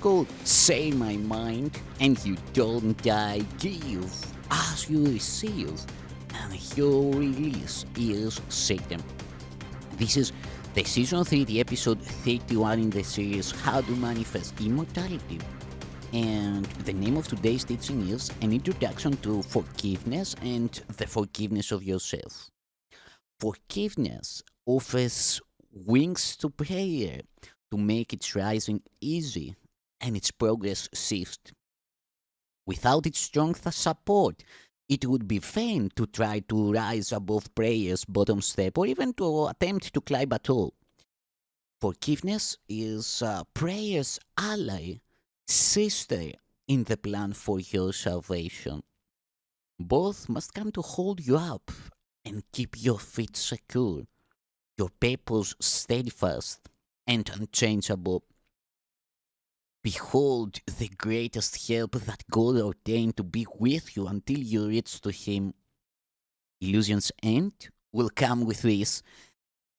called Say My Mind, and you don't die, give as you receive, and your release is Satan. This is the Season 3, the episode 31 in the series How to Manifest Immortality. And the name of today's teaching is an introduction to forgiveness and the forgiveness of yourself. Forgiveness offers wings to prayer to make its rising easy and its progress swift. Without its strong support, it would be vain to try to rise above prayer's bottom step or even to attempt to climb at all. Forgiveness is prayer's ally, sister in the plan for your salvation. Both must come to hold you up and keep your feet secure, your purpose steadfast and unchangeable. Behold the greatest help that God ordained to be with you until you reach to Him. Illusion's end will come with this.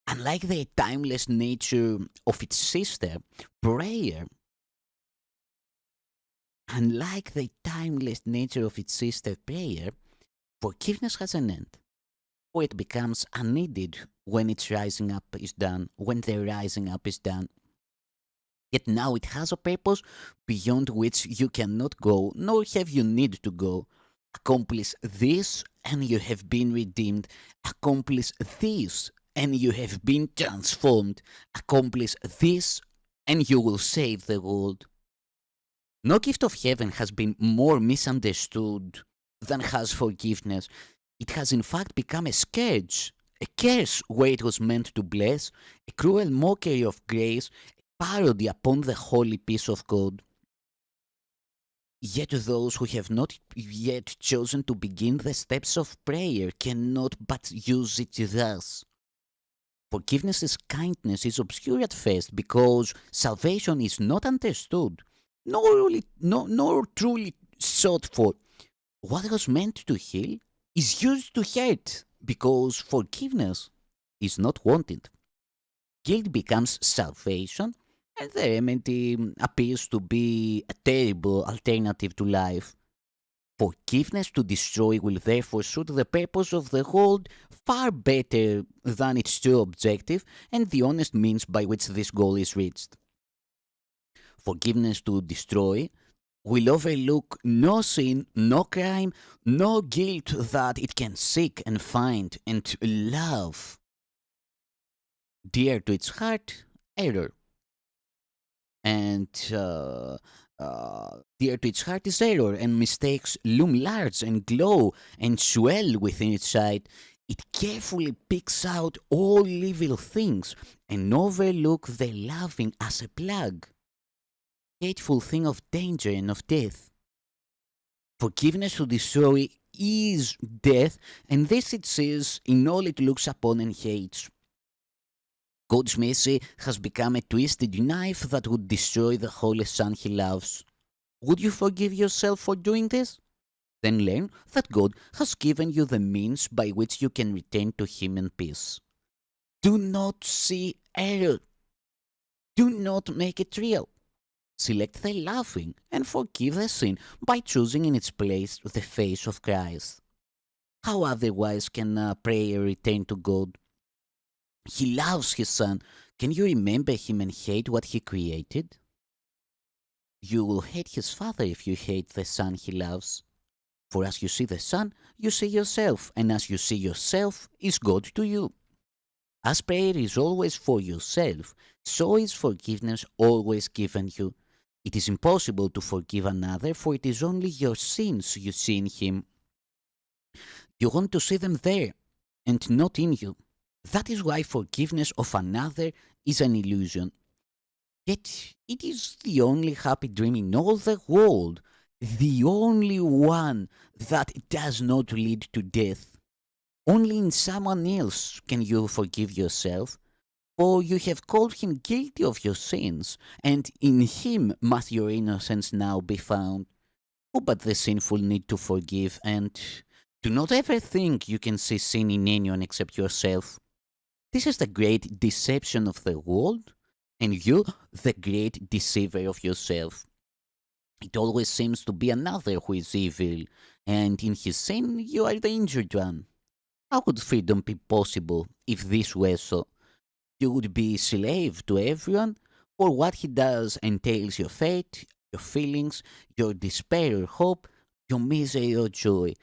Unlike the timeless nature of its sister, prayer, unlike the timeless nature of its sister prayer, forgiveness has an end, or it becomes unneeded when its rising up is done, when the rising up is done. Yet now it has a purpose beyond which you cannot go, nor have you need to go. Accomplish this, and you have been redeemed. Accomplish this, and you have been transformed. Accomplish this, and you will save the world. No gift of heaven has been more misunderstood than has forgiveness. It has in fact become a scourge, a curse where it was meant to bless, a cruel mockery of grace, parody upon the holy peace of God. Yet those who have not yet chosen to begin the steps of prayer cannot but use it thus. Forgiveness's kindness is obscure at first because salvation is not understood, nor truly sought for. What was meant to heal is used to hurt because forgiveness is not wanted. Guilt becomes salvation, and the remedy appears to be a terrible alternative to life. Forgiveness to destroy will therefore suit the purpose of the world far better than its true objective and the honest means by which this goal is reached. Forgiveness to destroy will overlook no sin, no crime, no guilt that it can seek and find and love. Dear to its heart, error. And dear to its heart is error, and mistakes loom large and glow and swell within its sight. It carefully picks out all evil things and overlook the loving as a plague, hateful thing of danger and of death. Forgiveness to destroy is death, and this it sees in all it looks upon and hates. God's mercy has become a twisted knife that would destroy the holy Son He loves. Would you forgive yourself for doing this? Then learn that God has given you the means by which you can return to Him in peace. Do not see error. Do not make it real. Select the laughing and forgive the sin by choosing in its place the face of Christ. How otherwise can prayer return to God? He loves His Son. Can you remember Him and hate what He created? You will hate His Father if you hate the Son He loves. For as you see the Son, you see yourself, and as you see yourself, is God to you. As prayer is always for yourself, so is forgiveness always given you. It is impossible to forgive another, for it is only your sins you see in him. You want to see them there, and not in you. That is why forgiveness of another is an illusion. Yet it is the only happy dream in all the world, the only one that does not lead to death. Only in someone else can you forgive yourself, for you have called him guilty of your sins, and in him must your innocence now be found. Who but the sinful need to forgive, and do not ever think you can see sin in anyone except yourself. This is the great deception of the world, and you the great deceiver of yourself. It always seems to be another who is evil, and in his sin you are the injured one. How could freedom be possible if this were so? You would be slave to everyone, for what he does entails your fate, your feelings, your despair or hope, your misery or joy.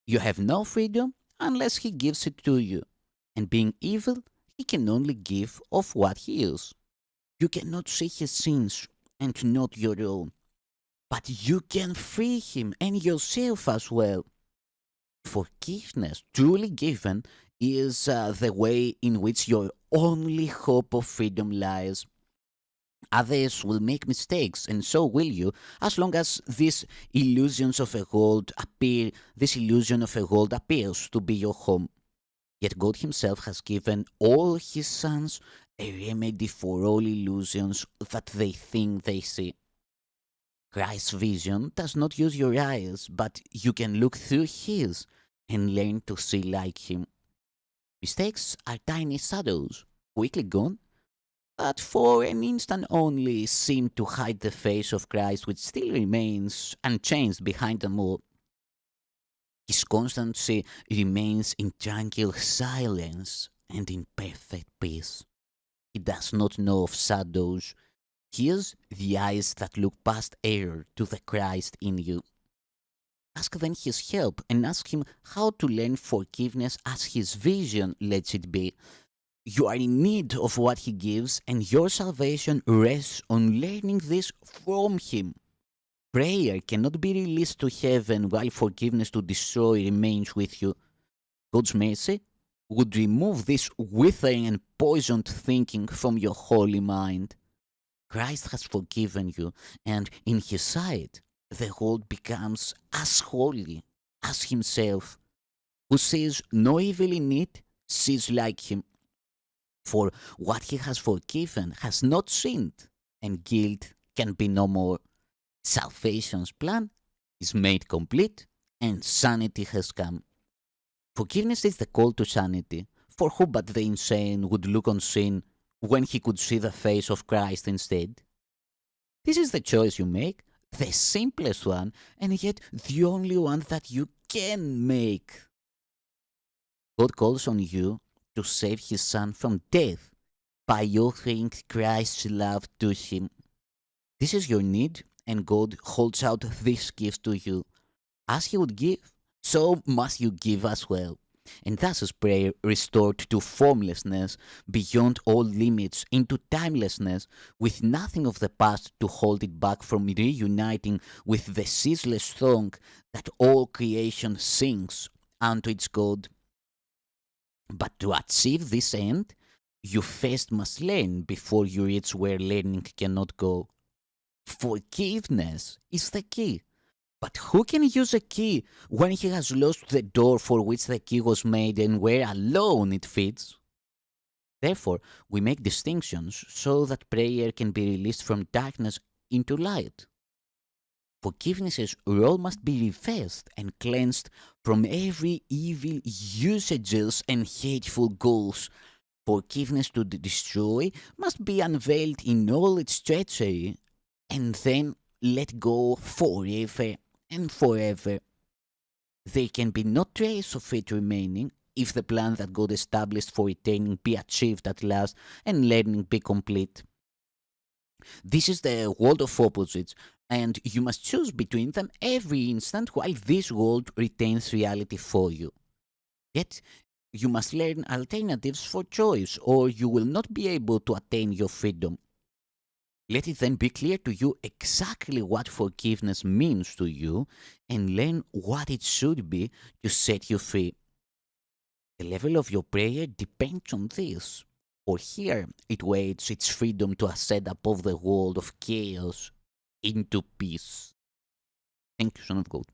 You have no freedom unless he gives it to you. And being evil, he can only give of what he is. You cannot see his sins and not your own, but you can free him and yourself as well. Forgiveness, truly given, is the way in which your only hope of freedom lies. Others will make mistakes, and so will you, as long as this illusion of a world appears to be your home. Yet God Himself has given all His sons a remedy for all illusions that they think they see. Christ's vision does not use your eyes, but you can look through His and learn to see like Him. Mistakes are tiny shadows, quickly gone, but for an instant only seem to hide the face of Christ, which still remains unchanged behind them all. His constancy remains in tranquil silence and in perfect peace. He does not know of shadows. He is the eyes that look past error to the Christ in you. Ask then His help and ask Him how to learn forgiveness as His vision lets it be. You are in need of what He gives, and your salvation rests on learning this from Him. Prayer cannot be released to heaven while forgiveness to destroy remains with you. God's mercy would remove this withering and poisoned thinking from your holy mind. Christ has forgiven you, and in His sight, the world becomes as holy as Himself. Who sees no evil in it sees like Him. For what He has forgiven has not sinned, and guilt can be no more. Salvation's plan is made complete, and sanity has come. Forgiveness is the call to sanity, for who but the insane would look on sin when he could see the face of Christ instead? This is the choice you make, the simplest one, and yet the only one that you can make. God calls on you to save His Son from death by offering Christ's love to Him. This is your need, and God holds out this gift to you. As He would give, so must you give as well. And thus is prayer restored to formlessness, beyond all limits, into timelessness, with nothing of the past to hold it back from reuniting with the ceaseless song that all creation sings unto its God. But to achieve this end, you first must learn before you reach where learning cannot go. Forgiveness is the key. But who can use a key when he has lost the door for which the key was made and where alone it fits? Therefore, we make distinctions so that prayer can be released from darkness into light. Forgiveness's role must be reversed and cleansed from every evil usages and hateful goals. Forgiveness to destroy must be unveiled in all its treachery and then let go forever and forever. There can be no trace of it remaining if the plan that God established for retaining be achieved at last and learning be complete. This is the world of opposites, and you must choose between them every instant while this world retains reality for you. Yet, you must learn alternatives for choice, or you will not be able to attain your freedom. Let it then be clear to you exactly what forgiveness means to you and learn what it should be to set you free. The level of your prayer depends on this, for here it waits its freedom to ascend above the world of chaos into peace. Thank you, Son of God.